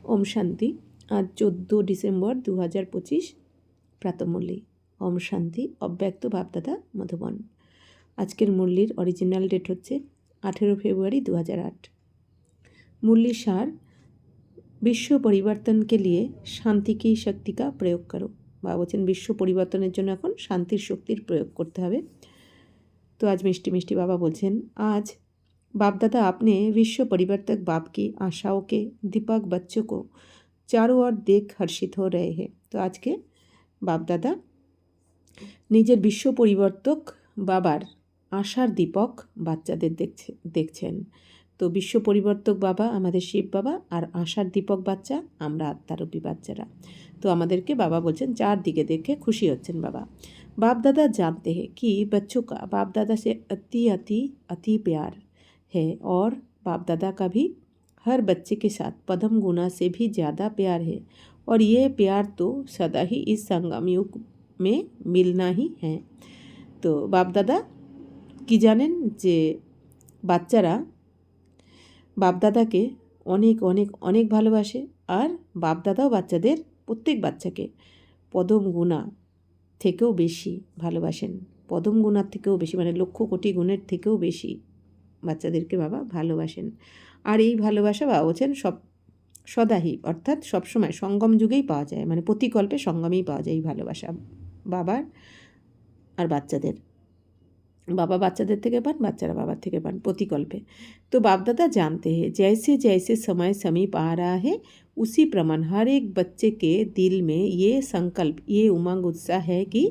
ओम शांति। आज 14 ডিসেম্বর 2025 প্রাতঃমূল্যী। ওম শান্তি। অব্যক্ত ভাবদাদা মধুবন। আজকের মুরলির অরিজিনাল ডেট হচ্ছে 18 ফেব্রুয়ারি 2008। मुरली सार, विश्व परिवर्तन के लिए शांति की शक्ति का प्रयोग करो। বা বলছেন বিশ্ব পরিবর্তনের জন্য এখন শান্তির শক্তির প্রয়োগ করতে হবে। তো আজ মিষ্টি মিষ্টি বাবা বলছেন, आज बाप दादा आपने विश्व परिवर्तक बाप की आशाओं के दीपक बच्चों को चारों ओर देख हर्षित हो रहे हैं। तो आज के बाप दादा নিজের বিশ্ব পরিবর্তক বাবার আশার দীপক বাচ্চাদের দেখছেন। তো বিশ্ব পরিবর্তক বাবা আমাদের শিব বাবা, আর আশার দীপক বাচ্চা আমরা আত্মারূপী বাচ্চারা। তো আমাদেরকে বাবা বলছেন চারদিকে দেখে খুশি হচ্ছেন বাবা। बाप दादा जानते हैं कि बच्चों का बाप दादा से अति अति अति प्यार है, और बाप दादा का भी हर बच्चे के साथ पदम गुना से भी ज़्यादा प्यार है, और ये प्यार तो सदा ही इस संगम युग में मिलना ही है। तो बाप दादा কি জানেন যে বাচ্চারা বাপ দাদাকে অনেক অনেক অনেক ভালোবাসে, আর বাপ দাদাও বাচ্চাদের প্রত্যেক বাচ্চাকে পদম গুণা থেকেও বেশি ভালোবাসেন। পদম গুণার থেকেও বেশি, মানে লক্ষ কোটি গুণের থেকেও বেশি বাচ্চাদেরকে বাবা ভালোবাসেন। আর এই ভালোবাসা বাবা বলছেন সদাহি, অর্থাৎ সবসময় সঙ্গম যুগেই পাওয়া যায়, মানে প্রতিকল্পে সঙ্গমেই পাওয়া যায় এই ভালোবাসা বাবার আর বাচ্চাদের। बाबा বাচ্চাদের থেকে পান, বাচ্চারা বাবার থেকে পান প্রতিকল্পে। तो बाप दादा जानते हैं जैसे जैसे समय समीप आ रहा है उसी प्रमाण हर एक बच्चे के दिल में ये संकल्प, ये उमंग उत्साह है कि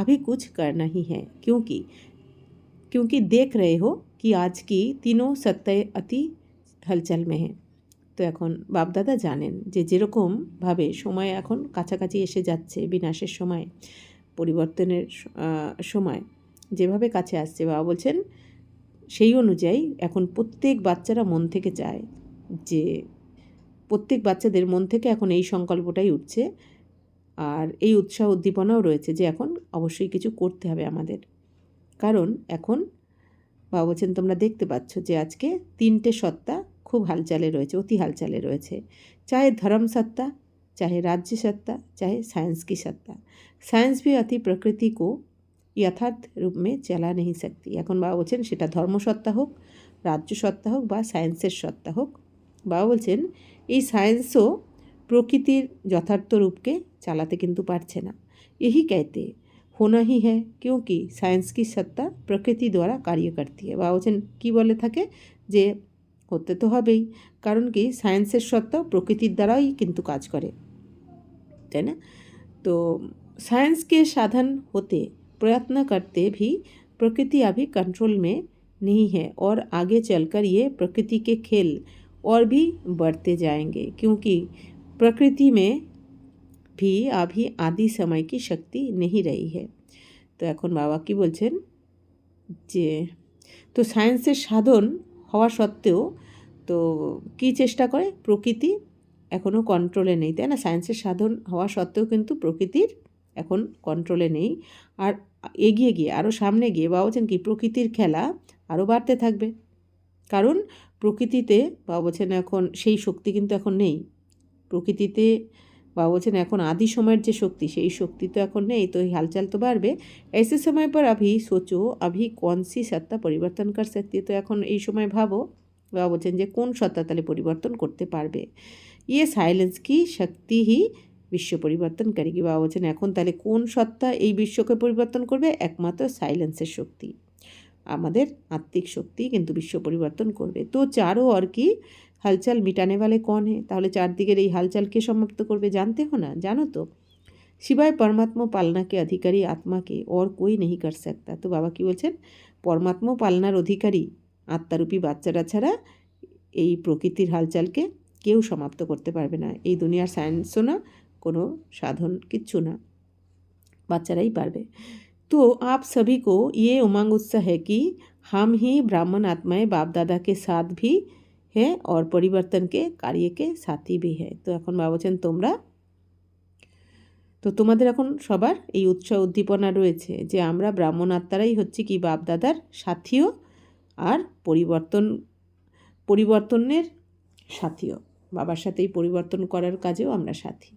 अभी कुछ करना ही है, क्योंकि देख रहे हो कि आज की तीनों सत्ताएं अति हलचल में है। তো এখন বাপদাদা জানেন যে যেরকমভাবে সময় এখন কাছাকাছি এসে যাচ্ছে, বিনাশের সময়, পরিবর্তনের সময় যেভাবে কাছে আসছে, বাবা বলছেন সেই অনুযায়ী এখন প্রত্যেক বাচ্চারা মন থেকে চায়, যে প্রত্যেক বাচ্চাদের মন থেকে এখন এই সংকল্পটাই উঠছে, আর এই উৎসাহ উদ্দীপনাও রয়েছে যে এখন অবশ্যই কিছু করতে হবে আমাদের। কারণ এখন বাবা বলছেন তোমরা দেখতে পাচ্ছ যে আজকে তিনটে সত্তা খুব হালচালে রয়েছে, অতি হালচালে রয়েছে। চাहे धर्म सत्ता, चाहे राज्य सत्ता, चाहे साइंस की सत्ता। साइंस भी अति प्रकृति को यथार्थ रूप में चला नहीं सकती। এখন বাবা বলছেন সেটা ধর্মসত্তা হোক, রাজ্য সত্তা হোক, বা সায়েন্সের সত্তা হোক, বাবা বলছেন এই সায়েন্সও প্রকৃতির যথার্থ রূপকে চালাতে কিন্তু পারছে না। यही कहते होना ही है क्योंकि साइंस की सत्ता प्रकृति द्वारा कार्य करती है। বাবা বলছেন কী বলে থাকে যে হতে তো হবেই, কারণ কি সায়েন্সের সত্তাও প্রকৃতির দ্বারাই কিন্তু কাজ করে, তাই না? তো साइंस के साधन होते प्रयत्न करते भी प्रकृति अभी कंट्रोल में नहीं है, और आगे चलकर ये प्रकृति के खेल और भी बढ़ते जाएंगे, क्योंकि प्रकृति में भी अभी आदि समय की शक्ति नहीं रही है। तो এখন বাবা কি বলছেন যে তো সায়েন্সের সাধন হওয়া সত্ত্বেও তো কী চেষ্টা করে, প্রকৃতি এখনও কন্ট্রোলে নেই, তাই না? সায়েন্সের সাধন হওয়া সত্ত্বেও কিন্তু প্রকৃতির এখন কন্ট্রোলে নেই, আর এগিয়ে গিয়ে আরও সামনে গিয়ে বাবা বলছেন কি প্রকৃতির খেলা আরও বাড়তে থাকবে। কারণ প্রকৃতিতে বাবা বলছেন এখন সেই শক্তি কিন্তু এখন নেই প্রকৃতিতে। বাবা বলছেন এখন আদি সময়ের যে শক্তি, সেই শক্তি তো এখন নেই, তো এই হালচাল তো বাড়বে। ऐसे समय पर अभी सोचो अभी कौन सी सत्ता परिवर्तन कर सकती है। তো এখন এই সময় ভাবো, বাবা বলছেন যে কোন সত্তা তাহলে পরিবর্তন করতে পারবে। ये साइलेंस की शक्ति ही বিশ্ব পরিবর্তন করেগি। বাবা বলছেন এখন তাহলে কোন সত্তা এই বিশ্বকে পরিবর্তন করবে? একমাত্র সাইলেন্সের শক্তি, আমাদের আত্মিক শক্তি কিন্তু বিশ্ব পরিবর্তন করবে। তো চারো और की हलचल मिटाने वाले कौन है? তাহলে চারদিকের এই হালচালকে সমাপ্ত করবে, জানতে हो না, জানো তো? सिवाय परमात्मा पालना के अधिकारी आत्मा के और कोई नहीं कर सकता। তো বাবা কি বলছেন, পরমাত্মা পালনার অধিকারী আত্মারূপী বাচ্চারা ছাড়া এই প্রকৃতির হালচালকে কেউ সমাপ্ত করতে পারবে না। এই দুনিয়ার সায়েন্সও না, কোনো সাধন কিচ্ছু না, বাচ্চারাই পারবে। तो आप सभी को ये उमंग उत्साह है कि हम ही ब्राह्मण आत्माएं बाप दादा के साथ भी है और परिवर्तन के कार्य के साथी भी है। তো এখন বাবা বলছেন তোমরা তো তোমাদের এখন সবার এই উৎসাহ উদ্দীপনা রয়েছে যে আমরা ব্রাহ্মণ আত্মারাই হচ্ছে কি বাপ দাদার সাথীও, আর পরিবর্তনের সাথীও। বাবার সাথেই পরিবর্তন করার কাজেও আমরা সাথী।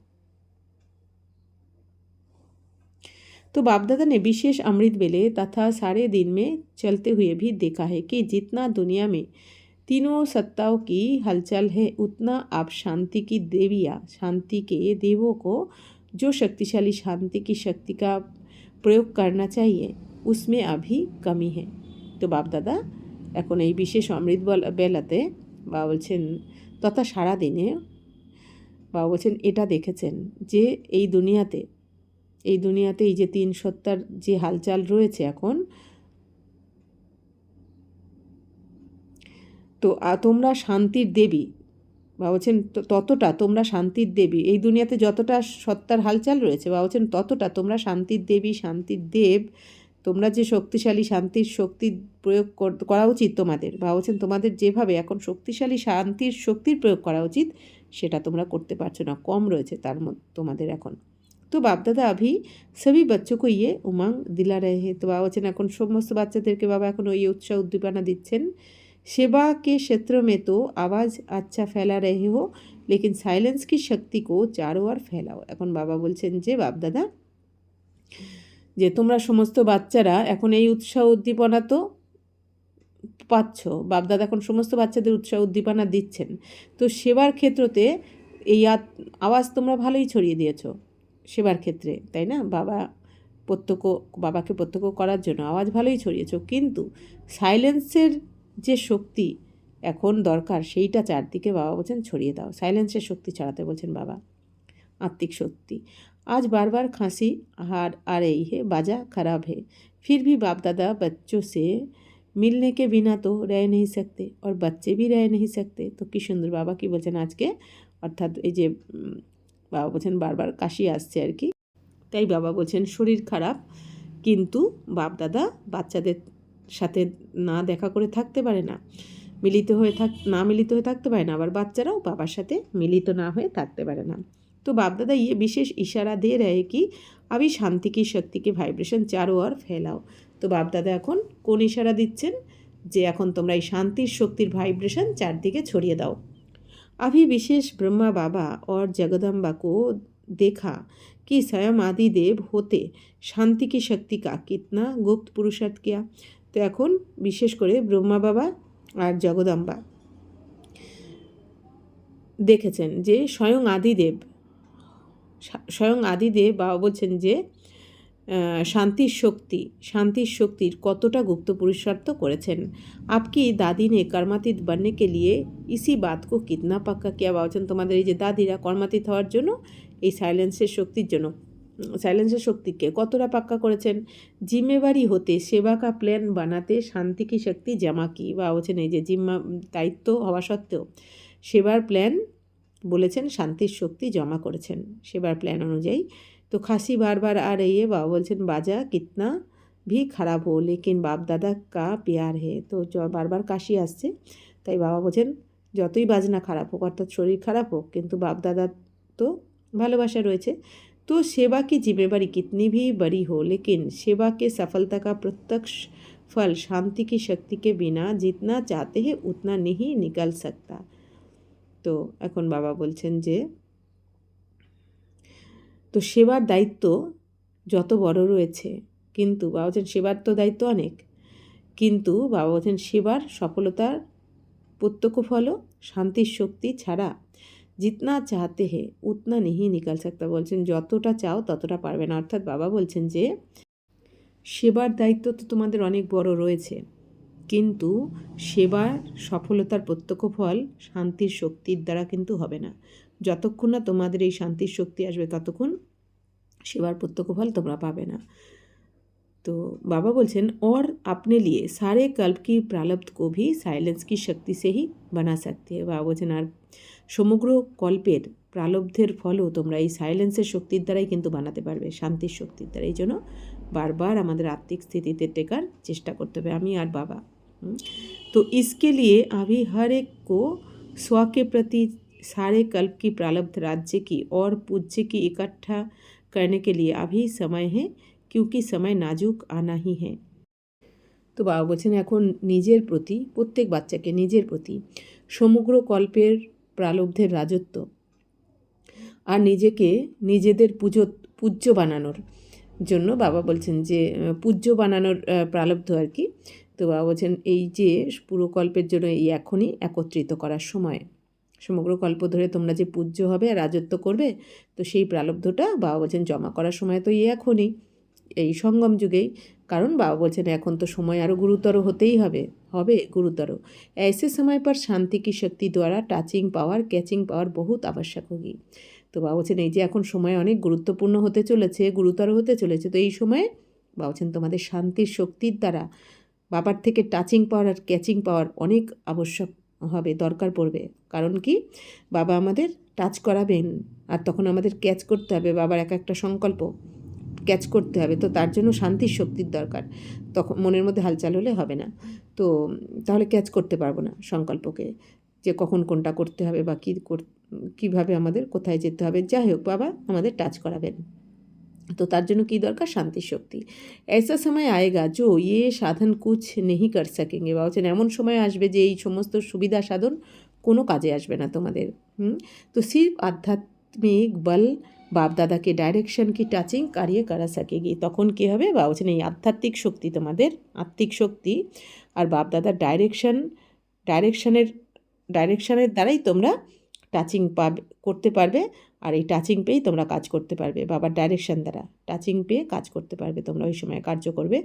तो बाप दादा ने विशेष अमृत बेले तथा सारे दिन में चलते हुए भी देखा है कि जितना दुनिया में तीनों सत्ताओं की हलचल है उतना आप शांति की देवियाँ, शांति के देवों को जो शक्तिशाली शांति की शक्ति का प्रयोग करना चाहिए उसमें अभी कमी है। तो बाप दादा এখন এই বিশেষ অমৃত বেলাতে বাবা বলছেন তথা সারা দিনে বাবা বলছেন এটা দেখেছেন যে এই দুনিয়াতে এই যে তিন সত্তার যে হালচাল রয়েছে এখন, তো তোমরা শান্তির দেবী বাবা বলছেন ততটা তোমরা শান্তির দেবী, এই দুনিয়াতে যতটা সত্তার হালচাল রয়েছে বাবা বলছেন ততটা তোমরা শান্তির দেবী, শান্তির দেব, তোমরা যে শক্তিশালী শান্তির শক্তির প্রয়োগ করা উচিত তোমাদের। বাবা বলছেন তোমাদের যেভাবে এখন শক্তিশালী শান্তির শক্তির প্রয়োগ করা উচিত সেটা তোমরা করতে পারছো না, কম রয়েছে তার মধ্যে তোমাদের এখন। তো বাপদাদা अभी सभी बच्चों को ये उमंग दिला रहे हैं। তো বাবা বলছেন এখন সমস্ত বাচ্চাদেরকে বাবা এখন ওই উৎসাহ উদ্দীপনা দিচ্ছেন। सेवा के क्षेत्र में तो आवाज़ अच्छा फैला रहे हो लेकिन साइलेंस की शक्ति को चारों ओर फैलाओ। এখন বাবা বলছেন যে বাপদাদা যে তোমরা সমস্ত বাচ্চারা এখন এই উৎসাহ উদ্দীপনা তো পাচ্ছ, বাপদাদা এখন সমস্ত বাচ্চাদের উৎসাহ উদ্দীপনা দিচ্ছেন। তো সেবার ক্ষেত্রতে এই আওয়াজ তোমরা ভালোই ছড়িয়ে দিয়েছো সেবার ক্ষেত্রে, তাই না? বাবাকে প্রত্যক্ষ করার জন্য আওয়াজ ভালোই ছড়িয়েছো, কিন্তু সাইলেন্সের যে শক্তি এখন দরকার সেইটা চারদিকে বাবা বলছেন ছড়িয়ে দাও। সাইলেন্সের শক্তি ছড়াতে বলছেন বাবা, आत्मिक शक्ति। आज बार बार खांसी आ रही है, बाजा खराब है, फिर भी बाप दादा बच्चों से मिलने के बिना तो रह नहीं सकते और बच्चे भी रह नहीं सकते। तो কি সুন্দর বাবা কি বলছেন আজকে, অর্থাৎ এই যে বাবা বলছেন বারবার কাশি আসছে আর কি, তাই বাবা বলছেন শরীর খারাপ, কিন্তু বাপ দাদা বাচ্চাদের সাথে না দেখা করে থাকতে পারে না, মিলিত হয়ে থাকতে পারে না, আবার বাচ্চারাও বাবার সাথে মিলিত না হয়ে থাকতে পারে না। तो बाप दादा ये विशेष इशारा दे रहे कि अभी शांति की शक्ति के वाइब्रेशन चारों ओर फैलाओ। तो बाप दादा এখন কোন ইশারা দিচ্ছেন যে এখন তোমরা এই শান্তির শক্তির ভাইব্রেশন চারদিকে ছড়িয়ে দাও। अभी विशेष ब्रह्मा बाबा और जगदम्बा को देखा कि स्वयं आदि देव होते शांति की शक्ति का कितना गुप्त पुरुषार्थ किया। तो এখন বিশেষ করে ব্রহ্মা বাবা আর জগদম্বা দেখেছেন যে স্বয়ং আদিদেব বাবা বলছেন যে শান্তির শক্তির কতটা গুপ্ত পুরুষার্থ করেছেন। আপকি দাদি নে কর্মাতীত बनने के लिए इसी बात को कितना पक्का किया। বাবা বলছেন তোমাদের এই যে দাদিরা কর্মাতীত হওয়ার জন্য এই সাইলেন্সের শক্তিকে কতটা পাক্কা করেছেন। জিম্মেবারি হতে সেবা কা প্ল্যান বানাতে শান্তি কি শক্তি জমা কি। বাবা বলছেন এই যে দায়িত্ব হওয়া সত্ত্বেও সেবার প্ল্যান বলেছেন শান্তির শক্তি জমা করেছেন সেবার প্ল্যান অনুযায়ী। তো খাসি বারবার आ रही है, বাবা বলছেন বাজা কিতনা भी খারাপ हो लेकिन বাপ দাদা কা প্যার है। তো বারবার কাশি আসছে, তাই বাবা বলছেন যতই বাজনা খারাপ হোক, অর্থাৎ শরীর খারাপ হোক, কিন্তু বাপ দাদার তো ভালোবাসা রয়েছে। तो सेवा की जिम्मेवारी कितनी भी बड़ी हो लेकिन सेवा के सफलता का प्रत्यक्ष फल शांति की शक्ति के बिना जितना चाहते हैं उतना नहीं निकल सकता। তো এখন বাবা বলছেন যে তো সেবার দায়িত্ব যত বড় রয়েছে, কিন্তু বাবা বলছেন সেবার তো দায়িত্ব অনেক, কিন্তু বাবা বলছেন সেবার সফলতার প্রত্যক্ষ ফলও শান্তির শক্তি ছাড়া জিতনা চাহতে হে উতনা নেহি নিকাল सकता। বলছেন যতটা চাও ততটা পারবে না। অর্থাৎ বাবা বলছেন যে সেবার দায়িত্ব তো তোমাদের অনেক বড় রয়েছে, কিন্তু সেবার সফলতার প্রত্যক্ষ ফল শান্তির শক্তির দ্বারা কিন্তু হবে না। যতক্ষণ না তোমাদের এই শান্তির শক্তি আসবে ততক্ষণ সেবার প্রত্যক্ষ ফল তোমরা পাবে না। तो बाबा बोलছেন और अपने लिए सारे कल्प की प्रारब्ध को भी साइलेंस की शक्ति से ही बना सकते हैं। बाबा बोलছেন আর সমগ্র কল্পের প্রারব্ধের ফলও তোমরা এই সাইলেন্সের শক্তির দ্বারাই কিন্তু বানাতে পারবে, শান্তির শক্তির দ্বারা। এই জন্য বারবার আমাদের আত্মিক স্থিতিতে টেকার চেষ্টা করতে হবে, আমি আর বাবা। तो इसके लिए अभी हर एक को स्व के प्रति सारे कल्प की प्रारब्ध राज्य की और पूज्य की इकट्ठा करने के लिए अभी समय है, क्योंकि समय नाजुक आना ही है। তো বাবা বলছেন এখন নিজের প্রতি, প্রত্যেক বাচ্চাকে নিজের প্রতি সমগ্র কল্পের প্রারব্ধের রাজত্ব আর নিজেকে নিজেদের পূজ্য বানানোর জন্য বাবা বলছেন যে পূজ্য বানানোর প্রারব্ধ আর কি। তো বাবা বলছেন এই যে পুরো কল্পের জন্য এই এখনই একত্রিত করার সময়, সমগ্র কল্প ধরে তোমরা যে পূজ্য হবে আর রাজত্ব করবে, তো সেই প্রারব্ধটা বাবা বলছেন জমা করার সময় তো এখনই, এই সঙ্গম যুগেই। কারণ বাবা বলছেন এখন তো সময় আরও গুরুতর হতেই হবে গুরুতর। ऐसे समय पर शांति की शक्ति द्वारा টাচিং পাওয়ার ক্যাচিং পাওয়ার বহুত আবশ্যক হোগি। তো বাবা বলছেন এই যে এখন সময় অনেক গুরুত্বপূর্ণ হতে চলেছে, গুরুতর হতে চলেছে, তো এই সময়ে বাবা বলছেন তোমাদের শান্তির শক্তির দ্বারা বাবার থেকে টাচিং পাওয়ার আর ক্যাচিং পাওয়ার অনেক আবশ্যক হবে, দরকার পড়বে। কারণ কি, বাবা আমাদের টাচ করাবেন আর তখন আমাদের ক্যাচ করতে হবে, বাবার এক একটা সংকল্প ক্যাচ করতে হবে। তো তার জন্য শান্তির শক্তির দরকার। তখন মনের মধ্যে হালচাল হলে হবে না, তো তাহলে ক্যাচ করতে পারবো না সংকল্পকে, যে কখন কোনটা করতে হবে বা কীভাবে আমাদের কোথায় যেতে হবে। যাই হোক, বাবা আমাদের টাচ করাবেন। তো তার জন্য কী দরকার, শান্তির শক্তি। ऐसा समय आएगा जो ये সাধন कुछ नहीं कर सकेंगे। বাবা বলছেন এমন সময় আসবে যে এই সমস্ত সুবিধা সাধন কোনো কাজে আসবে না তোমাদের। তো সির্ফ আধ্যাত্মিক বল বাপ দাদাকে ডাইরেকশন কি টাচিং কারিয়ে করা सकेगी। তখন কী হবে, বাবা বলছেন এই আধ্যাত্মিক শক্তি, তোমাদের আত্মিক শক্তি আর বাপ দাদার ডাইরেকশনের দ্বারাই তোমরা টাচিং করতে পারবে। আর এই টাচিং পেয়েই তোমরা কাজ করতে পারবে, বাবার ডাইরেকশন দ্বারা টাচিং পেয়ে কাজ করতে পারবে তোমরা, ওই সময় কার্য করবে।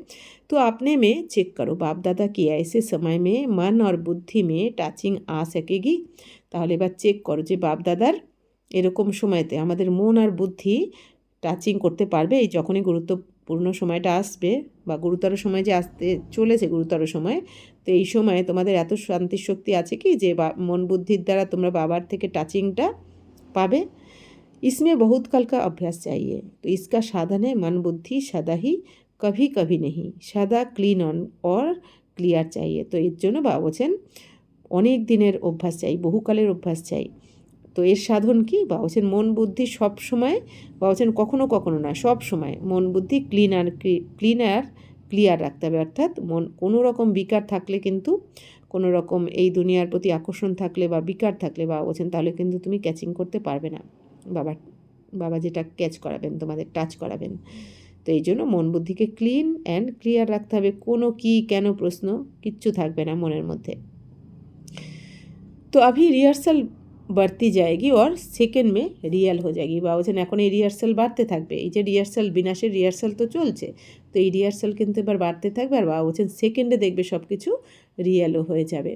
তো আপনি में चेक करो बाप दादा की ऐसे समय में मन और बुद्धि में টাচিং आ सकेगी। তাহলে এবার চেক করো যে বাপ দাদার এরকম সময়তে আমাদের মন আর বুদ্ধি টাচিং করতে পারবে। এই যখনই গুরুত্বপূর্ণ সময়টা আসবে বা গুরুতর সময় যে আসতে চলেছে, গুরুতর সময়, তো এই সময়ে তোমাদের এত শান্তির শক্তি আছে কি যে মন বুদ্ধির দ্বারা তোমরা বাবার থেকে টাচিংটা পাবে। इसमें बहुत काल का अभ्यास चाहिए। तो इसका साधन है मन बुद्धि सदा ही कभी कभी नहीं, सदा क्लीन ऑन और क्लियर चाहिए। তো এর জন্য বাবা বলছেন অনেক দিনের অভ্যাস চাই, বহুকালের অভ্যাস চাই। তো এর সাধন কি, বাবা বলছেন মন বুদ্ধি সব সময়, বাবা বলছেন কখনো কখনো না, সব সময় মন বুদ্ধি ক্লিয়ার রাখতে হবে। অর্থাৎ মন কোনো রকম বিকার থাকলে কিন্তু, কোনো রকম এই দুনিয়ার প্রতি আকর্ষণ থাকলে বা বিকার থাকলে বাবা বলছেন তাহলে কিন্তু তুমি ক্যাচিং করতে পারবে না। বাবা যেটা ক্যাচ করাবেন, তোমাদের টাচ করাবেন। তো এই জন্য মন বুদ্ধিকে ক্লিন অ্যান্ড ক্লিয়ার রাখতে হবে, কোনো কি কেন প্রশ্ন কিচ্ছু থাকবে না মনের মধ্যে। তো अभी রিহার্সাল বাড়তি যায়গি और সেকেন্ড মে রিয়াল হয়ে যায়গি। বাবা বলছেন এখন এই রিহার্সাল বাড়তে থাকবে, এই যে রিহার্সাল, বিনাশের রিহার্সাল তো চলছে, তো এই রিহার্সাল কিন্তু এবার বাড়তে থাকবে। আর বাবা বলছেন সেকেন্ডে দেখবে সব কিছু রিয়ালও হয়ে যাবে।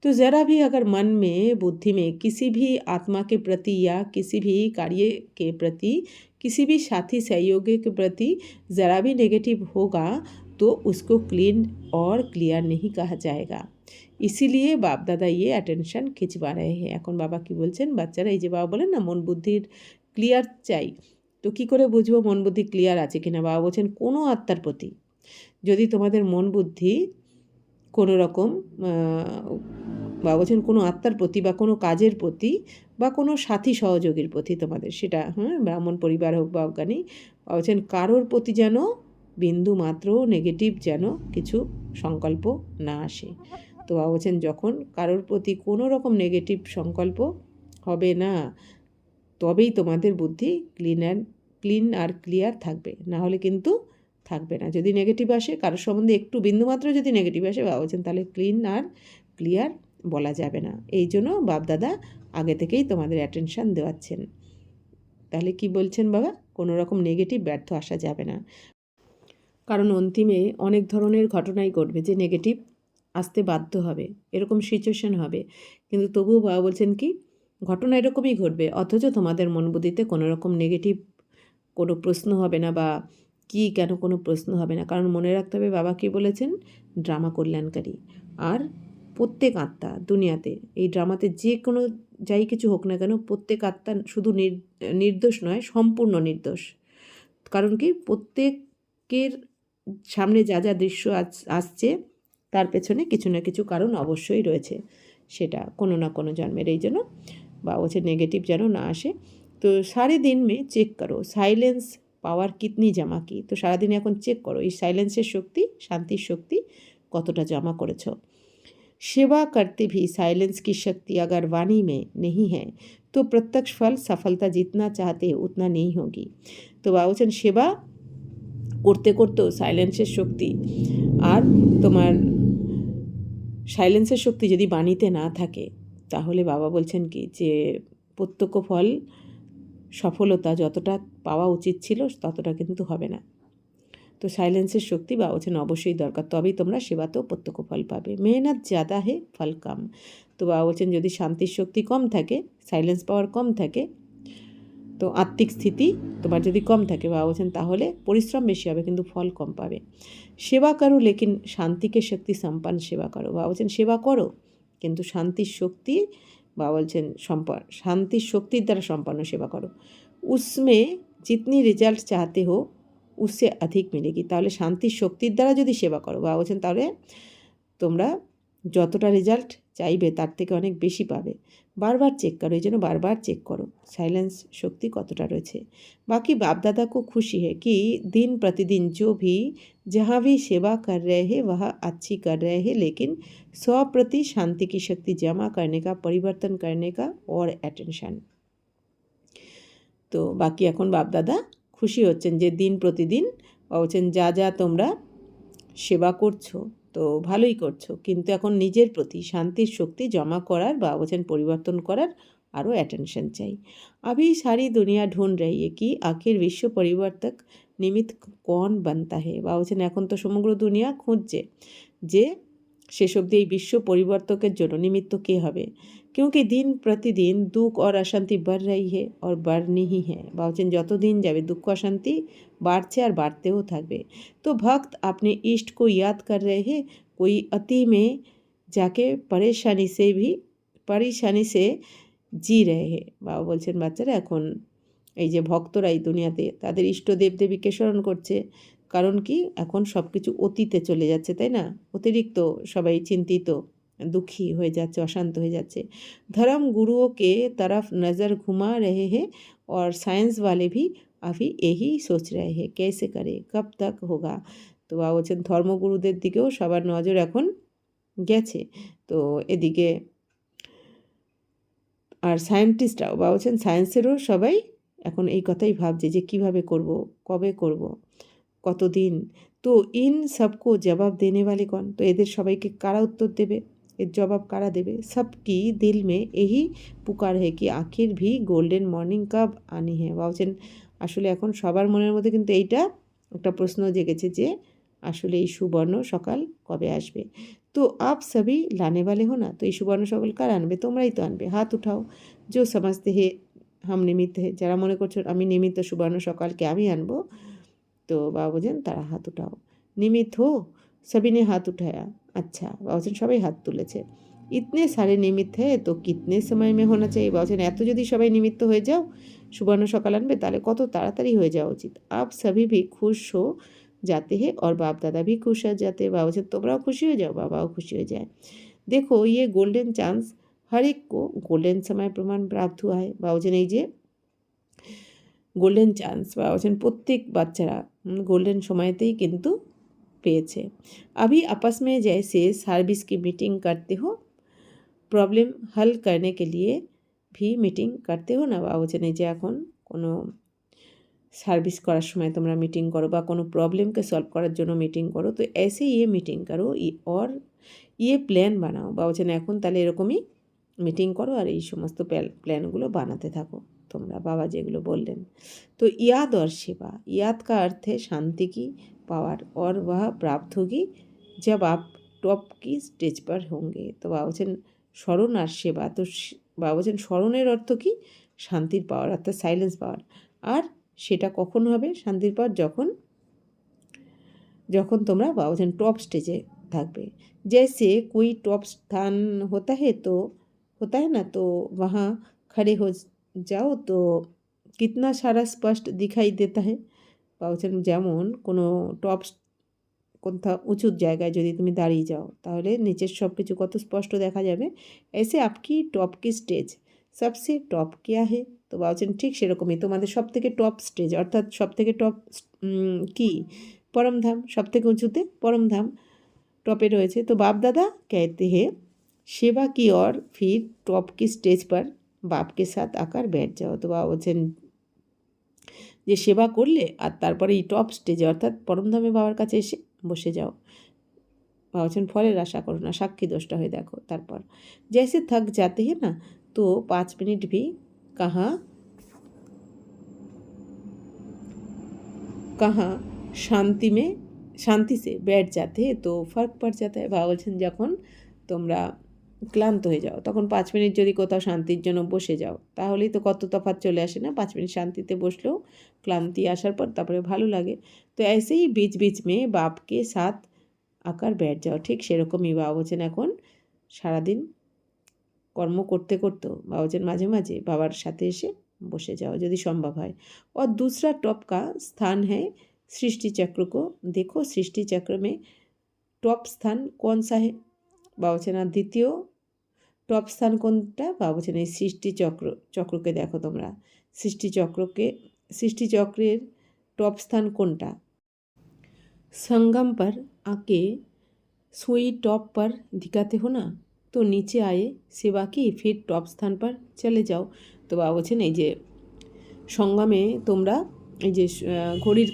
तो ज़रा भी अगर मन में बुद्धि में किसी भी आत्मा के प्रति या किसी भी कार्य के प्रति, किसी भी साथी सहयोगी के प्रति ज़रा भी नेगेटिव होगा तो उसको क्लीन और क्लियर नहीं कहा जाएगा। इसीलिए बाप दादा ये अटेंशन खिंचवा रहे हैं। এখন বাবা কি বলছেন, বাচ্চারা এই যে বাবা বলেন না মন বুদ্ধির ক্লিয়ার চাই, তো কী করে বুঝবো মন বুদ্ধি ক্লিয়ার আছে কিনা। বাবা বলছেন কোনো আত্মার প্রতি যদি তোমাদের মন বুদ্ধি কোনো রকম বা বলছেন কোনো আত্মার প্রতি বা কোনো কাজের প্রতি বা কোনো সাথী সহযোগীর প্রতি তোমাদের, সেটা ব্রাহ্মণ পরিবার হোক বা অজ্ঞানী, বলছেন কারোর প্রতি যেন বিন্দু মাত্র নেগেটিভ যেন কিছু সংকল্প না আসে। তো বাবা বলছেন যখন কারোর প্রতি কোনো রকম নেগেটিভ সংকল্প হবে না, তবেই তোমাদের বুদ্ধি ক্লিন আর ক্লিয়ার থাকবে, না হলে কিন্তু থাকবে না। যদি নেগেটিভ আসে কারোর সম্বন্ধে একটু বিন্দুমাত্র যদি নেগেটিভ আসে, বাবা বলছেন তাহলে ক্লিন আর ক্লিয়ার বলা যাবে না। এই জন্য বাপদাদা আগে থেকেই তোমাদের অ্যাটেনশান দেওয়াচ্ছেন। তাহলে কি বলছেন বাবা, কোনো রকম নেগেটিভ ব্যর্থ আসা যাবে না। কারণ অন্তিমে অনেক ধরনের ঘটনাই ঘটবে যে নেগেটিভ আসতে বাধ্য হবে, এরকম সিচুয়েশন হবে, কিন্তু তবুও বাবা বলছেন কি ঘটনা এরকমই ঘটবে, অথচ তোমাদের মন বুদ্ধিতে কোনো রকম নেগেটিভ কোনো প্রশ্ন হবে না বা কি কেন কোনো প্রশ্ন হবে না। কারণ মনে রাখতে হবে বাবা কী বলেছেন, ড্রামা কল্যাণকারী। আর প্রত্যেক আত্মা দুনিয়াতে এই ড্রামাতে যে কোনো যাই কিছু হোক না কেন, প্রত্যেক আত্মা শুধু নির্দোষ নয়, সম্পূর্ণ নির্দোষ। কারণ কি প্রত্যেকের সামনে যা যা দৃশ্য আসছে তার পেছনে কিছু না কিছু কারণ অবশ্যই রয়েছে, সেটা কোনো না কোনো জন্মের। এই জন্য বা বলছে নেগেটিভ যেন না আসে। তো সারে দিন মে চেক করো সাইলেন্স পাওয়ার কিতনি জমা কি। তো সারাদিনে এখন চেক করো এই সাইলেন্সের শক্তি, শান্তির শক্তি কতটা জমা করেছো। सेवा करते भी साइलेंस की शक्ति अगर वाणी में नहीं है तो प्रत्यक्ष फल सफलता जितना चाहते हैं उतना नहीं होगी। तो বাবা বলছেন সেবা করতে করতেও সাইলেন্সের শক্তি আর তোমার সাইলেন্সের শক্তি যদি বাণীতে না থাকে তাহলে বাবা বলছেন কি যে প্রত্যক্ষ ফল সফলতা যতটা পাওয়া উচিত ছিল ততটা কিন্তু হবে না। তো সাইলেন্সের শক্তি বাবা বলছেন অবশ্যই দরকার, তবেই তোমরা সেবাতেও প্রত্যক্ষ ফল পাবে। মেহনত ज़्यादा है फल कम। তো বাবা বলছেন যদি শান্তির শক্তি কম থাকে, সাইলেন্স পাওয়ার কম থাকে, তো আত্মিক স্থিতি তোমার যদি কম থাকে বাবা বলছেন তাহলে পরিশ্রম বেশি হবে কিন্তু ফল কম পাবে। সেবা করো লেকিন শান্তিকে শক্তি সম্পন্ন সেবা করো। বাবা বলছেন সেবা করো কিন্তু শান্তির শক্তি বাবা বলছেন শান্তির শক্তির দ্বারা সম্পন্ন সেবা করো। উসমে জিতনি রেজাল্ট চাহতে হো উসসে অধিক মিলেগি। তাহলে শান্তির শক্তির দ্বারা যদি সেবা করো বাবা বলছেন তাহলে তোমরা যতটা রেজাল্ট চাইবে তার থেকে অনেক বেশি পাবে। বারবার চেক করো, এই জন্য বারবার চেক করো साइलेंस शक्ति कतटा रही। बाकी बाप दादा को खुशी है कि दिन प्रतिदिन जो भी जहाँ भी सेवा कर रहे हैं वह अच्छी कर रहे हैं, लेकिन स्वप्रति शांति की शक्ति जमा करने का, परिवर्तन करने का और अटेंशन। तो बाकी এখন बाप दादा खुशी হচ্ছেন যে দিন প্রতিদিন বলছেন যা যা তোমরা সেবা করছো তো ভালোই করছো, কিন্তু এখন নিজের প্রতি শান্তির শক্তি জমা করার বা বলছেন পরিবর্তন করার আরও অ্যাটেনশন চাই। अभी सारी दुनिया ढूंढ रही है कि आखिर विश्व परिवर्तक निमित्त कौन बनता है। বা বলছেন এখন তো সমগ্র দুনিয়া খুঁজছে যে শেষ অবধি এই বিশ্ব পরিবর্তকের জন্য নিমিত্ত কে হবে। क्योंकि दिन प्रतिदिन दुख और अशांति बढ़ रही है और बढ़नी ही है। বা বলছেন যত দিন যাবে দুঃখ অশান্তি বাড়ছে আর বাড়তেও থাকবে। तो भक्त अपने इष्ट को याद कर रहे हैं, कोई अति में जाके परेशानी से জি রেহে। বাবা বলছেন বাচ্চারা এখন এই যে ভক্তরা এই দুনিয়াতে তাদের ইষ্ট দেবদেবীকে স্মরণ করছে, কারণ কি এখন সব কিছু অতীতে চলে যাচ্ছে, তাই না? অতিরিক্ত সবাই চিন্তিত, दुखी হয়ে যাচ্ছে, অশান্ত হয়ে যাচ্ছে। धर्म गुरुओं के तरफ नज़र घुमा रहे हैं और साइंस वाले भी अभी यही सोच रहे हैं कैसे करे, कब तक होगा। তো বাবা বলছেন ধর্মগুরুদের দিকেও সবার নজর এখন গেছে। তো এদিকে আর সায়েন্টিস্টরাও বা বলছেন সায়েন্সেরও সবাই এখন এই কথাই ভাবছে যে কিভাবে করব, কবে করব, কতদিন। তো ইন সবকো জবাব দেনে वाले कौन। তো এদের সবাইকে কারা উত্তর দেবে, এর জবাব কারা দেবে। सबकी दिल में यही पुकार है कि आखिर भी गोल्डन मॉर्निंग कब आनी है। বলছেন আসলে এখন সবার মনের মধ্যে কিন্তু এইটা একটা প্রশ্ন জেগেছে যে আসলে এই সুবর্ণ সকাল কবে আসবে। तो आप सभी लाने वाले हो ना। तो ये सुवर्ण सकल कारा आनबे, তোমরাই তো আনবে। हाथ उठाओ जो समझते हैं हम निमित्त है। যারা মনে করছো আমি নিমিত্ত সুবর্ণ সকালকে আমি আনবো, তো বাবা বলছেন তারা হাত উঠাও। নিমিত্ত हो सभी ने हाथ उठाया। अच्छा বাবা বলছেন সবাই হাত তুলেছে। इतने सारे निमित्त है तो कितने समय में होना चाहिए। বাবা বলছেন এত যদি সবাই নিমিত্ত হয়ে যাও সুবর্ণ সকাল আনবে তাহলে কত তাড়াতাড়ি হয়ে যাওয়া উচিত। आप सभी भी खुश हो जाते हैं और बाप दादा भी खुश हो जाते हैं। बाबा বলছেন তোমরাও খুশি হয়ে যাও, বাবাও খুশি হয়ে যায়। देखो ये गोल्डन चांस हर एक को गोल्डन समय प्रमाण प्राप्त हुआ है। বাবা বলছেন এই যে গোল্ডেন চান্স বাবা বলছেন প্রত্যেক বাচ্চারা গোল্ডেন সময়তেই কিন্তু পেয়েছে। अभी आपस में जैसे सर्विस की मीटिंग करते हो, प्रॉब्लम हल करने के लिए भी मीटिंग करते हो ना। বাবা বলছেন এই যে এখন কোনো সার্ভিস করার সময় তোমরা মিটিং করো বা কোনো প্রবলেমকে সলভ করার জন্য মিটিং করো, তো ऐसे ये मीटिंग करो और ये প্ল্যান বানাও। বা বলছেন এখন তাহলে এরকমই মিটিং করো আর এই সমস্ত প্ল্যানগুলো বানাতে থাকো তোমরা, বাবা যেগুলো বললেন। तो याद और सेवा, याद का अर्थ है शांति की पावर और वह प्राप्त होगी जब आप टॉप की स्टेज पर होंगे। तो বাবা বলছেন স্মরণ আর সেবা। তো বাবা বলছেন স্মরণের অর্থ কি শান্তির পাওয়ার অর্থাৎ সাইলেন্স পাওয়ার, আর সেটা কখন হবে শান্তির পাওয়ার যখন তোমরা বাবা বলছেন টপ স্টেজে থাকবে। जैसे कोई टॉप स्थान होता है ना, तो वहाँ खड़े हो जाओ तो कितना सारा स्पष्ट दिखाई देता है। বাবা বলছেন যেমন কোনো টপ কোথাও উঁচু জায়গায় যদি তুমি দাঁড়িয়ে যাও তাহলে নিচের সব কিছু কত স্পষ্ট দেখা যাবে। ऐसे आपकी टॉप की स्टेज सबसे टॉप क्या है। তো বাবা বলছেন ঠিক সেরকমই তোমাদের সবথেকে টপ স্টেজ অর্থাৎ সবথেকে টপ কি পরমধাম, সবথেকে উঁচুতে পরমধাম টপে রয়েছে। তো বাপ দাদা कहते हैं सेवा की और फिर टॉप की स्टेज पर बाप के साथ आकर बैठ जाओ। तो বাবা বলছেন যে সেবা করলে আর তারপরে এই টপ স্টেজে অর্থাৎ পরমধামে বাবার কাছে এসে বসে যাও। বাবা বলছেন ফলের আশা করো না, সাক্ষী দোষটা হয়ে দেখো। তারপর जैसे थक जाते हैं ना तो 5 मिनट भी कहाँ कहाँ শান্তি সে बैठ जाते हैं तो फर्क पड़ जाता है। বাবা বলছেন যখন তোমরা ক্লান্ত হয়ে যাও তখন 5 মিনিট যদি কোথাও শান্তির জন্য বসে যাও তাহলেই তো কত তফাৎ চলে আসে না। 5 মিনিট শান্তিতে বসলেও ক্লান্তি আসার পর তারপরে ভালো লাগে। তো ऐसे ही बीच बीच में बाप के साथ आकर बैठ जाओ। ঠিক সেরকমই বাবা বলছেন এখন সারাদিন কর্ম করতে করতেও বাবা বলছেন মাঝে মাঝে বাবার সাথে এসে বসে যাओ যদি সম্ভব হয়। और दूसरा टॉप का स्थान है सृष्टि चक्र को देखो। सृष्टि चक्र में टॉप स्थान कौन सा है? বাবা বলছেন আর দ্বিতীয় টপ স্থান কোনটা? বাবা বলছেন এই চক্রকে দেখো তোমরা। সৃষ্টিচক্রের টপ স্থান কোনটা? संगम पर आके सुई टॉप पर दिखाते हो ना तो नीचे आए सेवा की फिर टॉप स्थान पर चले जाओ। তো বাবা বলছেন এই যে সঙ্গমে তোমরা এই যে ঘড়ির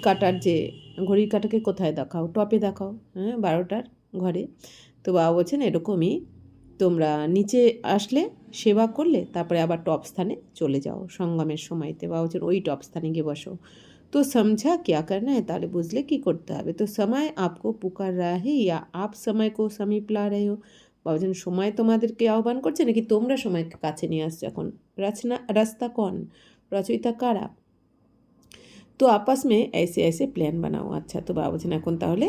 কাঁটাকে কোথায় দেখাও? টপে দেখাও, হ্যাঁ 12টার ঘরে। তো বাবা বলছেন এরকমই তোমরা নিচে আসলে সেবা করলে তারপরে আবার টপ স্থানে চলে যাও সঙ্গমের সময়তে। বাবা বলছেন ওই টপ স্থানে গিয়ে বসো। তো समझा क्या करना है? তাহলে বুঝলে কি করতে হবে। তো समय आपको पुकार रहा है या आप समय को समीप ला रहे हो? বাবা বলছেন সময় তোমাদেরকে আহ্বান করছে নাকি তোমরা সময়কে কাছে নিয়ে আসছো এখন? রাস্তা কন? রচয়িতা কারা? তো आपस में ऐसे ऐसे প্ল্যান বানাও। আচ্ছা তো বাবা বলছেন এখন তাহলে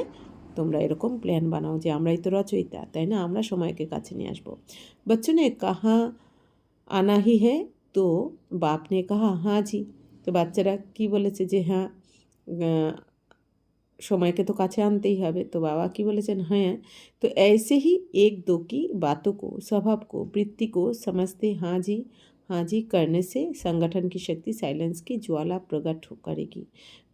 তোমরা এরকম প্ল্যান বানাও যে আমরাই তো রচয়িতা, তাই না? আমরা সময়কে কাছে নিয়ে আসবো। बच्चों ने कहा आना ही है तो बाप ने कहा हाँ जी। তো বাচ্চারা কি বলেছে যে হ্যাঁ সময়কে তো কাছে আনতেই হবে। তো বাবা কি বলেছেন? হ্যাঁ। तो ऐसे ही एक दो की बातों को स्वभाव को वृत्ति को समझते हाँ जी करने से संगठन की शक्ति साइलेंस की ज्वाला प्रकट करेगी।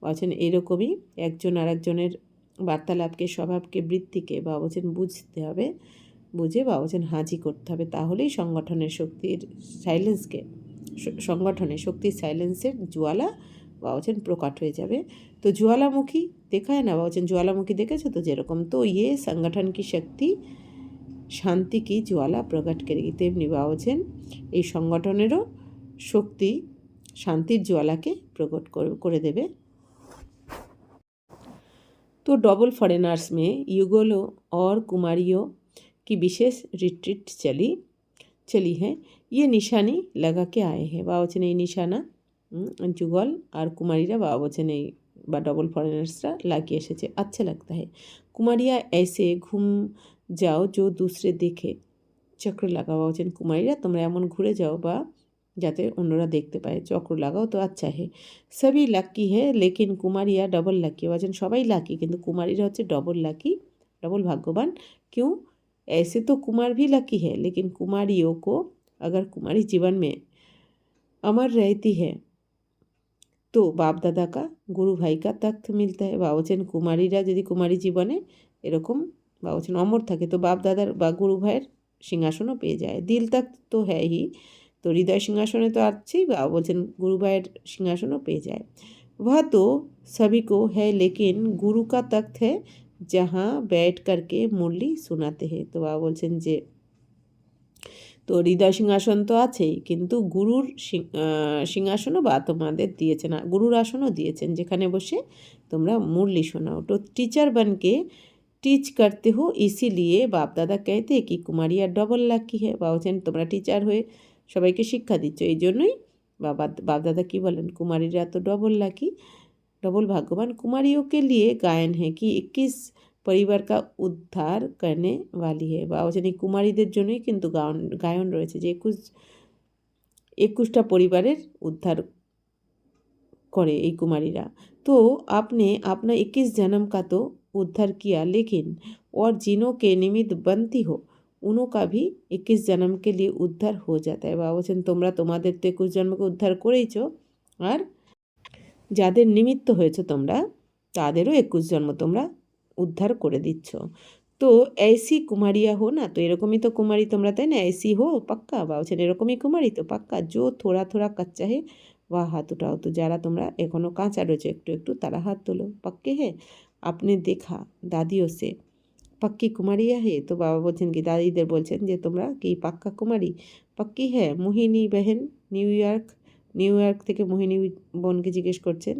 বলছেন এরকমই একজন আরেকজনের বার্তালাপকে স্বভাবকে বৃত্তিকে বাবা বলছেন বুঝতে হবে, বুঝে বাবা বলছেন হাজি করতে হবে, তাহলেই সংগঠনের শক্তির সাইলেন্সের ज्वाला বাবা বলছেন প্রকট হয়ে যাবে। তো ज्वालामुखी দেখা है ना? বাবা বলছেন ज्वालामुखी দেখেছো তো যেরকম। তো ये संगठन की शक्ति শান্তি কি ज्वाला প্রকট করেগি। তেমনি বাবা বলছেন এই সংগঠনেরও শক্তি শান্তির জ্বালাকে প্রকট করে দেবে। तो डबल फॉरेनर्स में युगलों और कुमारियों की विशेष रिट्रीट चली है। ये निशानी लगा के आए हैं। বাবা বলছেন এই নিশানা যুগল আর কুমারীরা বাবা বলছেন এই বা ডবল ফরেনার্সরা লাগিয়ে এসেছে। अच्छा लगता है कुमारिया ऐसे घूम जाओ जो दूसरे देखे চক্র লাগাও। বাবা বলছেন কুমারীরা তোমরা এমন ঘুরে যাও বা যাতে অন্যরা দেখতে পায়, চক্র লাগাও। তো আচ্ছা হে সবই লাকি হে লেকিন কুমারিয়া ডবল লাকি। বলছেন সবাই লাকি কিন্তু কুমারীরা হচ্ছে ডবল লাকি, ডবল ভাগ্যবান। क्यों? ऐसे तो कुमार भी लकी है लेकिन कुमारियों को अगर कुमारी जीवन में अमर रहती है तो बाप दादा का गुरु भाई का तख्त मिलता है। বাবা বলছেন কুমারীরা যদি কুমারী জীবনে এরকম বাবা বলছেন অমর থাকে তো বাপ দাদার বা গুরু ভাইয়ের সিংহাসনও পেয়ে যায়। দিল তখ্ত তো হ্যাঁ হি, তো হৃদয় সিংহাসনে তো আছেই, বাবা বলছেন গুরু ভাইয়ের সিংহাসনও পেয়ে যায়। वह तो सभी को है लेकिन गुरु का तख्त है जहाँ बैठ करके मुरली सुनाते हैं। তো বাবা বলছেন যে তো হৃদয় সিংহাসন তো আছেই কিন্তু গুরুর সিংহাসনও বা তোমাদের দিয়েছেন, গুরুর আসনও দিয়েছেন যেখানে বসে তোমরা মুরলি শোনাও। তো टीचर बन के टीच करते हो इसीलिए बाप दादा कहते हैं कि कुमारिया डबल लाकी है। বাবা বলছেন তোমরা টিচার হয়ে সবাইকে শিক্ষা দিচ্ছ এই জন্যই बाप दादा की बोलें कुमारीरा तो डबल लाकी, डबल भाग्यवान। कुमारियों के लिए गायन है कि 21 परिवार का उद्धार करने वाली है। बाबा बलছেন এই কুমারীদের জন্যই কিন্তু গায়ন রয়েছে যে 21টা পরিবারের উদ্ধার করে এই কুমারীরা। तो आपने अपना 21 जन्म का तो उद्धार किया लेकिन और जिनों के निमित्त बनती हो उनका भी 21 जन्म के लिए उद्धार हो जाता है। বাবা বলছেন তোমরা তোমাদের তো 21 জন্মকে উদ্ধার করেইছো আর যাদের নিমিত্ত হয়েছে তোমরা তাদেরও 21 জন্ম তোমরা উদ্ধার করে দিচ্ছ। তো ऐसी कुमारियाँ हो ना, তো এরকমই তো কুমারী তোমরা, তাই না? ऐसी हो पक्का, বা বলছেন এরকমই কুমারী তো পাক্কা। जो थोड़ा थोड़ा कच्चा है वह हाथ उठाओ, তো যারা তোমরা এখনও কাঁচা রয়েছে একটু একটু তারা হাত তোলো। पक्के है आपने देखा दादियों से पक्की कुमारियाँ है, তো বাবা বলছেন কি দাদিদের বলছেন যে তোমরা কি পাক্কা কুমারী? पक्की है মোহিনী बहन নিউ ইয়র্ক থেকে মোহিনী বোনকে জিজ্ঞেস করছেন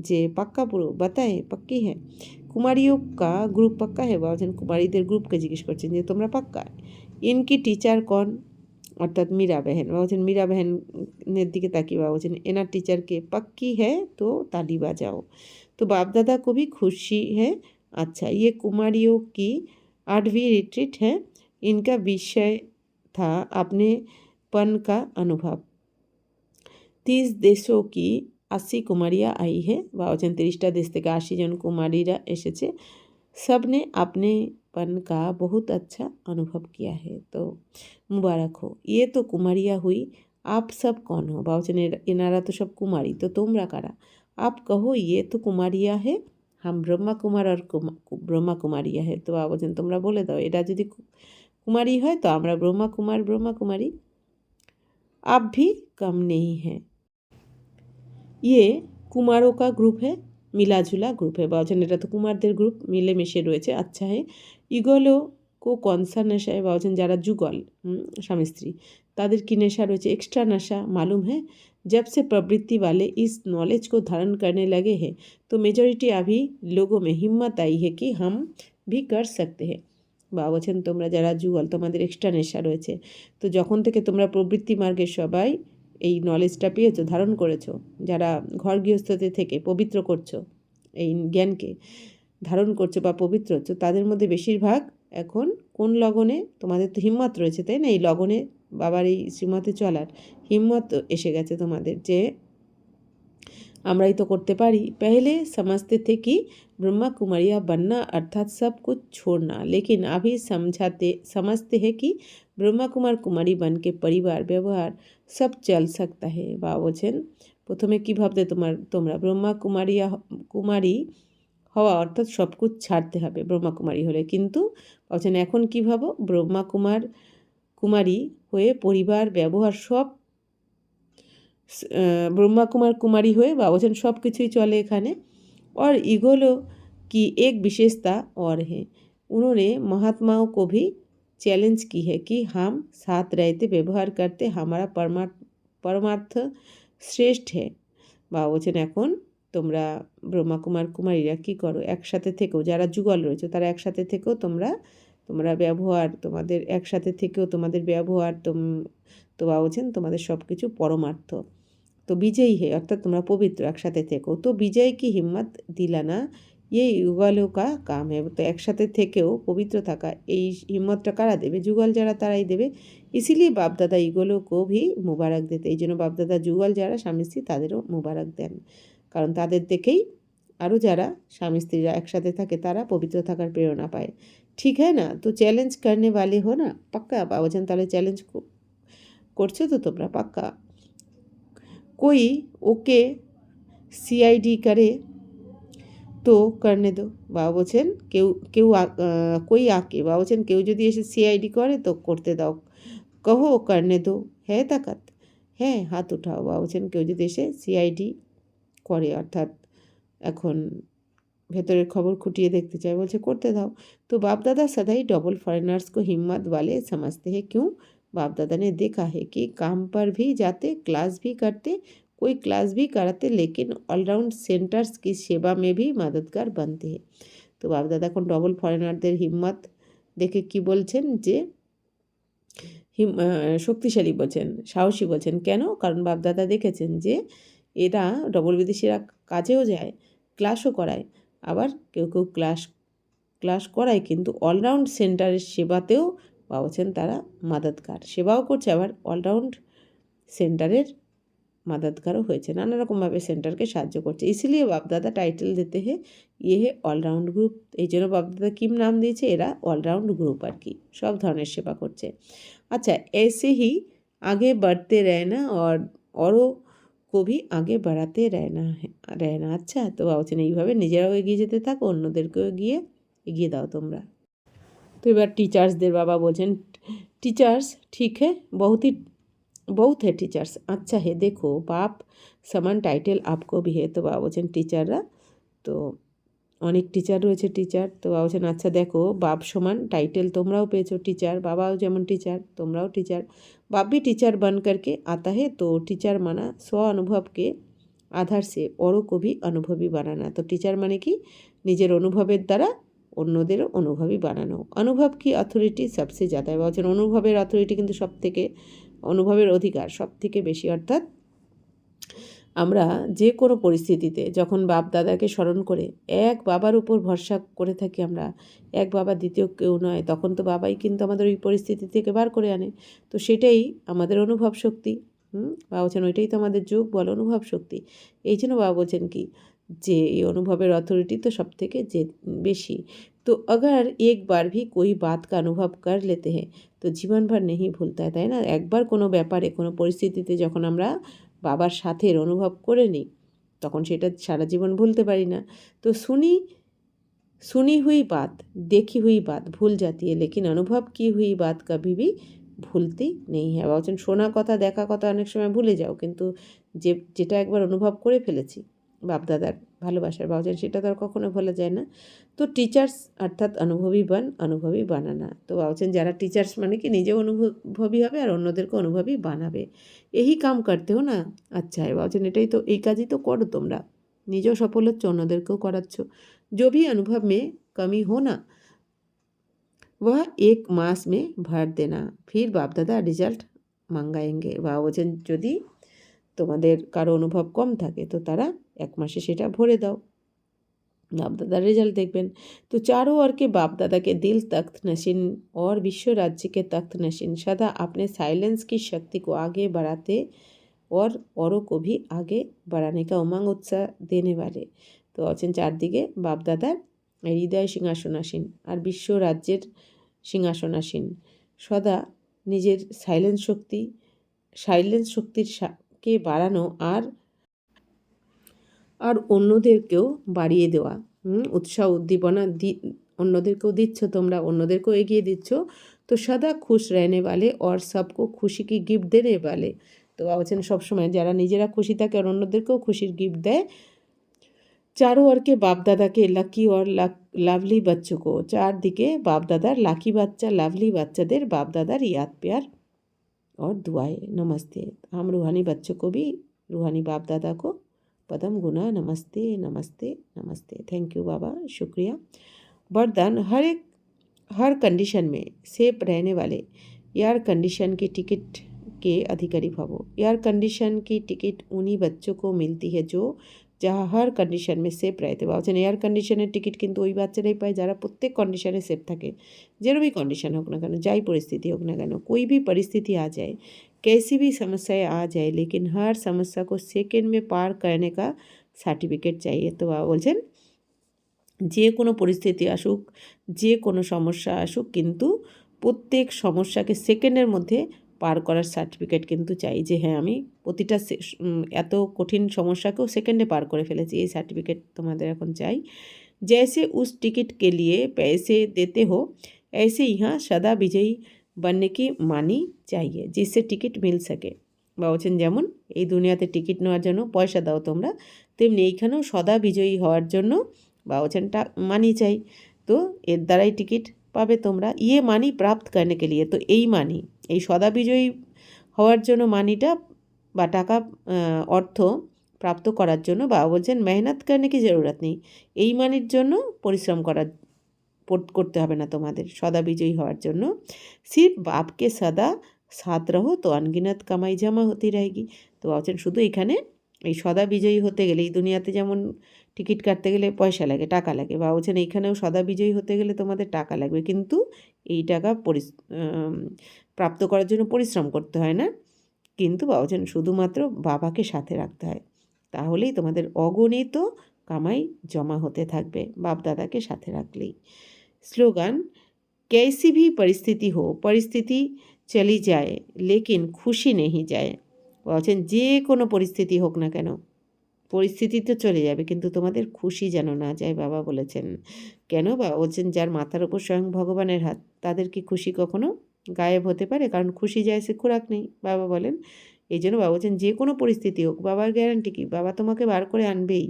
যে পাক্কা পুরো बताए पक्की है। কুমারিও কা গ্রুপ পাক্কা হে, বা বলছেন কুমারীদের গ্রুপকে জিজ্ঞেস করছেন যে তোমরা পাক্কা। ইনকি টিচার কন, অর্থাৎ মীরা বেহেন, বা বলছেন মীরা বেহেনের দিকে তাকিয়ে বা বলছেন এনার টিচারকে पक्की है तो ताली बजाओ। तो बाप दादा को भी खुशी है। अच्छा ये कुमारियों की 8वीं रिट्रीट है, इनका विषय था अपनेपन का अनुभव। 30 देशों की 80 कुमारियाँ आई है, বা বলছেন 30টা দেশ থেকে 80 জন কুমারীরা এসেছে। सब ने अपनेपन का बहुत अच्छा अनुभव किया है, तो मुबारक हो। ये तो कुमारियाँ हुई, आप सब कौन हो, বা বলছেন এনারা তো সব কুমারী, তো তোমরা কারা? आप कहो ये तो कुमारियाँ है, हम ब्रह्मा कुमार और ब्रह्मा कुमारियाँ है, তো বা বলছেন তোমরা বলে দাও এরা যদি কুমারী হয় তো আমরা ব্রহ্মা কুমার ব্রহ্মা কুমারী। आप भी कम नहीं है। ये कुमारों का ग्रुप है, मिला-जुला ग्रुप है, বা বলছেন এটা তো কুমারদের গ্রুপ মিলেমিশে রয়েছে। আচ্ছা হে ইগলো কো কনসা নেশা है, বা বলছেন যারা যুগল স্বামী স্ত্রী তাদের কি নেশা রয়েছে? एक्स्ट्रा नशा मालूम है। जब से प्रवृत्ति वाले इस नॉलेज को धारण करने लगे हैं तो मेजॉरिटी अभी लोगों में हिम्मत आई है कि हम भी कर सकते हैं। বা বলছেন তোমরা যারা যুগল তোমাদের এক্সট্রা নেশা রয়েছে, তো যখন থেকে তোমরা প্রবৃত্তি মার্গে সবাই এই নলেজটা পেয়েছো, ধারণ করেছো, যারা ঘর গৃহস্থতে থেকে পবিত্র করছো, এই জ্ঞানকে ধারণ করছো বা পবিত্র হচ্ছো, তাদের মধ্যে বেশিরভাগ এখন কোন লগনে তোমাদের তো হিম্মত রয়েছে, তাই না? এই লগনে বাবার এই শ্রীমতে চলার হিম্মত এসে গেছে তোমাদের যে আমরাই তো করতে পারি। पहले समझते थे कि ब्रह्मा कुमारियाँ बनना अर्थात सब कुछ छोड़ना, लेकिन अभी समझते हैं कि ब्रह्मा कुमार कुमारी बन के परिवार व्यवहार सब चल सकता है। বা বলছেন প্রথমে কী ভাবতে তোমরা ব্রহ্মা কুমারী হওয়া অর্থাৎ সব কিছু ছাড়তে হবে ব্রহ্মা কুমারী হলে, কিন্তু বলছেন এখন কী ভাবো ব্রহ্মা কুমারী হয়ে পরিবার ব্যবহার সব ब्रह्मा कुमार कुमारी हुए, বা বলছেন সব কিছুই চলে এখানে। और इगोलो की एक विशेषता और है, उन्होंने महात्माओं को भी चैलेंज की है कि हम साथ रहते व्यवहार करते हमारा परमार्थ শ্রেষ্ঠ है। বা বলছেন এখন তোমরা ব্রহ্মা কুমার কুমারীরা কী করো, একসাথে থেকেও যারা যুগল রয়েছে তারা একসাথে থেকেও তোমরা ব্যবহার তোমাদের একসাথে থেকেও তোমাদের ব্যবহার তো বা বলছেন তোমাদের সব কিছু পরমার্থ। তো বিজয়ী হে অর্থাৎ তোমরা পবিত্র একসাথে থেকেও, তো বিজয় কি হিম্মত দিলানা ये युगलों का काम है। তো একসাথে থেকেও পবিত্র থাকা এই হিম্মতটা কারা দেবে? যুগল যারা তারাই দেবে। ইসিলিয়ে বাপদাদা ইগোলো কো ভি মুবারক দিতে, এই জন্য বাপদাদা যুগল যারা স্বামী স্ত্রী তাদেরও মুবারক দেন, কারণ তাদের দেখেই আরও যারা স্বামী স্ত্রীরা একসাথে থাকে তারা পবিত্র থাকার প্রেরণা পায়। ঠিক है না? তো চ্যালেঞ্জ करने वाले हो ना, পাক্কা? বা বলছেন তাহলে চ্যালেঞ্জ করছো তো তোমরা পাক্কা। कोई ओके सीआईडी करे তো করনে দো, বা বলছেন কেউ কই আঁকে, বা বলছেন কেউ যদি এসে সিআইডি করে তো করতে দাও। কহো করনে দো হ্যাঁ তাকাত, হ্যাঁ হাত উঠাও, বা বলছেন কেউ যদি এসে সিআইডি করে অর্থাৎ এখন ভেতরের খবর খুঁটিয়ে দেখতে চায়, বলছে করতে দাও। তো बाप दादा सदाई डबल फॉरेनर्स को हिम्मत वाले समझते हैं, क्यों? बाप दादा ने देखा है कि काम पर भी जाते, क्लास भी करते, कोई क्लास भी कराते, लेकिन ऑलराउंड सेंटर्स की सेवा में भी मददगार बनते हैं। তো বাপ দাদা এখন ডবল ফরেনারদের হিম্মত দেখে কি বলছেন যে শক্তিশালী বলছেন, সাহসী বলছেন। কেন? কারণ বাপ দাদা দেখেছেন যে এরা ডবল বিদেশিরা কাজেও যায়, ক্লাসও করায়, আবার কেউ ক্লাস করায়, কিন্তু অলরাউন্ড সেন্টারের সেবাতেও বা বলছেন তারা মাদতগার, সেবাও করছে আবার অলরাউন্ড সেন্টারের মাদতগারও হয়েছে, নানা রকমভাবে সেন্টারকে সাহায্য করছে। ইসিলিয়ে বাপদাদা টাইটেল দিতে হে ইয়ে হে অলরাউন্ড গ্রুপ, এই জন্য বাপদাদা কিম নাম দিয়েছে, এরা অলরাউন্ড গ্রুপ আর কি, সব ধরনের সেবা করছে। আচ্ছা ऐसे ही आगे बढ़ते रहना और औरों को भी आगे बढ़ाते रहना। আচ্ছা তো বলছেন এইভাবে নিজেরাও এগিয়ে যেতে থাকো, অন্যদেরকেও এগিয়ে দাও তোমরা। তো এবার टीचर्सদের বাবা বলছেন, टीचर्स ठीक है, बहुत है टीचर्स, अच्छा है, देखो बाप समान टाइटल आपको भी है। তো বাবা বলছেন টিচাররা তো অনেক টিচার রয়েছে, টিচার তো বাবা বলছেন আচ্ছা দেখো বাপ সমান টাইটেল তোমরাও পেয়েছো টিচার, বাবাও যেমন টিচার তোমরাও টিচার। बाप भी टीचर बन करके आता है, तो टीचर माना स्व अनुभव के आधार से औरों को भी अनुभवी बनाना। तो टीचर মানে কি নিজের অনুভবের দ্বারা অন্যদেরও অনুভবী বানানো। অনুভব কি অথরিটি সবচেয়ে ज़्यादा है, বলছেন অনুভবের অথরিটি কিন্তু সব থেকে, অনুভবের অধিকার সব থেকে বেশি। অর্থাৎ আমরা যে কোনো পরিস্থিতিতে যখন বাপ দাদাকে স্মরণ করে এক বাবার উপর ভরসা করে থাকি আমরা, এক বাবা দ্বিতীয় কেউ নয়, তখন তো বাবাই কিন্তু আমাদের ওই পরিস্থিতি থেকে বার করে আনে। তো সেটাই আমাদের অনুভব শক্তি। বাবা বলছেন ওইটাই তো আমাদের যোগ বল, অনুভব শক্তি। এই জন্য বাবা বলছেন কি যে এই অনুভবের অথরিটি তো সব থেকে যে বেশি। তো अगर एक बार भी कोई बात का अनुभव कर लेते हैं तो जीवन भर नहीं भूलता है, তাই না? একবার কোনো ব্যাপারে কোনো পরিস্থিতিতে যখন আমরা বাবার সাথের অনুভব করে নিই তখন সেটা সারা জীবন ভুলতে পারি না। তো सुनी हुई बात, देखी हुई बात भूल जाती है, लेकिन अनुभव की हुई बात कभी भी ভুলতেই নেই। হ্যাঁ বলছেন শোনা কথা দেখা কথা অনেক সময় ভুলে যাও, কিন্তু যেটা একবার অনুভব করে ফেলেছি বাপদাদার ভালোবাসার ভাবছেন সেটা তো আর কখনো ভোলা যায় না। তো টিচার্স অর্থাৎ অনুভবী বানানা। তো ভাবছেন যারা টিচার্স মানে কি নিজেও অনুভবী হবে আর অন্যদেরকে অনুভবী বানাবে। এই কাম করতে হো না, আচ্ছা ভাবছেন এটাই তো, এই কাজই তো করো তোমরা, নিজেও সফল হচ্ছ অন্যদেরকেও করাচ্ছ। जो भी अनुभव में कमी हो ना वह एक मास में भर देना, फिर बाप दादा रिजल्ट মাঙ্গায়েঙ্গে। বা বলছেন যদি তোমাদের কারো অনুভব কম থাকে তো তারা এক মাসে সেটা ভরে দাও, बाप दादा रिजल्ट देखबेन। तो चारों ओर के बाप दादा के दिल तख्त नशीन और विश्व राज्य के तख्त नशीन सदा अपने साइलेंस की शक्ति को आगे बढ़ाते और औरों को भी आगे बढ़ाने का उमंग उत्साह देने वाले। তো আছেন চারদিকে বাপদাদার হৃদয় সিংহাসনাসীন আর বিশ্ব রাজ্যের সিংহাসনাসীন, সদা নিজের সাইলেন্স শক্তির কে বাড়ানো আর অন্যদেরকেও বাড়িয়ে দেওয়া, উৎসাহ উদ্দীপনা অন্যদেরকেও দিচ্ছ তোমরা, অন্যদেরকেও এগিয়ে দিচ্ছ। তো সদা খুশ रहने वाले और सबको खुशी की गिफ्ट देने वाले। তো বলছেন সবসময় যারা নিজেরা খুশি থাকে আর অন্যদেরকেও খুশির গিফট দেয়। चारों ओर के बाप दादा के लकी और लावली बच्चों को, চারদিকে বাপ দাদার লাকি বাচ্চা লাভলি বাচ্চাদের বাপ দাদার याद प्यार और दुआएं नमस्ते। हम रूहानी बच्चों को भी रूहानी बाप दादा को पदम गुना नमस्ते नमस्ते नमस्ते। थैंक यू बाबा, शुक्रिया। वरदान हर कंडीशन में सेफ रहने वाले एयर कंडीशन की टिकट के अधिकारी भवो। एयर कंडीशन की टिकट उन्हीं बच्चों को मिलती है जो যাহা হার কন্ডিশন মে সেফ রাইতে। বলছেন এয়ার কন্ডিশনের টিকিট কিন্তু ওই বাচ্চারাই পায় যারা প্রত্যেক কন্ডিশনে সেফ থাকে, যেরকমই কন্ডিশন হোক না কেন, যাই পরিস্থিতি হোক না কেন, कोई भी परिस्थिति आ जाए, कैसी भी समस्याएं आ जाए, लेकिन हर समस्या को सेकेंड में पार करने का সার্টিফিকেট चाहिए। তো বাবা বলছেন যে কোনো পরিস্থিতি আসুক, যে কোনো সমস্যা আসুক, কিন্তু প্রত্যেক সমস্যাকে সেকেন্ডের মধ্যে পার করার সার্টিফিকেট কিন্তু চাই, যে হ্যাঁ আমি প্রতিটা এত কঠিন সমস্যাকেও সেকেন্ডে পার করে ফেলেছি, এই সার্টিফিকেট তোমাদের এখন চাই। जैसे उस टिकट के लिए पैसे देते हो ऐसे यहाँ सदा विजयी बनने की मानी चाहिए जिससे टिकट मिल सके। বা বলছেন যেমন এই দুনিয়াতে টিকিট নেওয়ার জন্য পয়সা দাও তোমরা, তেমনি এইখানেও সদা বিজয়ী হওয়ার জন্য বা বলছেন মানি চাই। তো এর দ্বারাই টিকিট পাবে তোমরা। ইয়ে মানি প্রাপ্ত করনে কে লিয়ে, তো এই মানি, এই সদা বিজয়ী হওয়ার জন্য মানিটা বা টাকা অর্থ প্রাপ্ত করার জন্য বাবা বলছেন মেহনত করনে কি জরুরত নেই, এই মানির জন্য পরিশ্রম করতে হবে না তোমাদের সদা বিজয়ী হওয়ার জন্য। সির্ফ বাপকে সদা সাথ রহো তো অনগিনত কামাই জমা হতে रहेगी। তো বলছেন শুধু এখানে এই সদা বিজয়ী হতে গেলে, এই দুনিয়াতে যেমন টিকিট কাটতে গেলে পয়সা লাগে, টাকা লাগে, বা বলছেন এইখানেও সদা বিজয়ী হতে গেলে তোমাদের টাকা লাগবে, কিন্তু এই টাকা প্রাপ্ত করার জন্য পরিশ্রম করতে হয় না, কিন্তু বা বলছেন শুধুমাত্র বাবাকে সাথে রাখতে হয়, তাহলেই তোমাদের অগণিত কামাই জমা হতে থাকবে বাপ দাদাকে সাথে রাখলেই। স্লোগান कैसी भी परिस्थिति हो, परिस्थिति चली जाए लेकिन खुशी नहीं जाए। বলছেন যে কোনো পরিস্থিতি হোক না কেন, পরিস্থিতি তো চলে যাবে, কিন্তু তোমাদের খুশি যেন না যায়, বাবা বলেছেন। কেন? বাবা বলছেন যার মাথার ওপর স্বয়ং ভগবানের হাত, তাদের কি খুশি কখনো গায়েব হতে পারে? কারণ খুশি যায় সে খোরাক নেই, বাবা বলেন। এই জন্য বাবা বলছেন যে কোনো পরিস্থিতি হোক, বাবার গ্যারান্টি কি, বাবা তোমাকে বার করে আনবেই।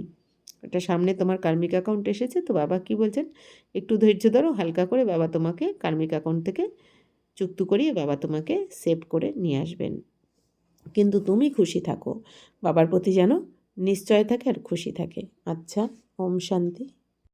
এটা সামনে তোমার কার্মিক অ্যাকাউন্ট এসেছে, তো বাবা কি বলছেন, একটু ধৈর্য ধরো, হালকা করে বাবা তোমাকে কার্মিক অ্যাকাউন্ট থেকে চুক্তি করিয়ে বাবা তোমাকে সেভ করে নিয়ে আসবেন। কিন্তু তুমি খুশি থাকো, বাবার প্রতি যেন নিশ্চয় থাকে আর খুশি থাকে। আচ্ছা, ওম শান্তি।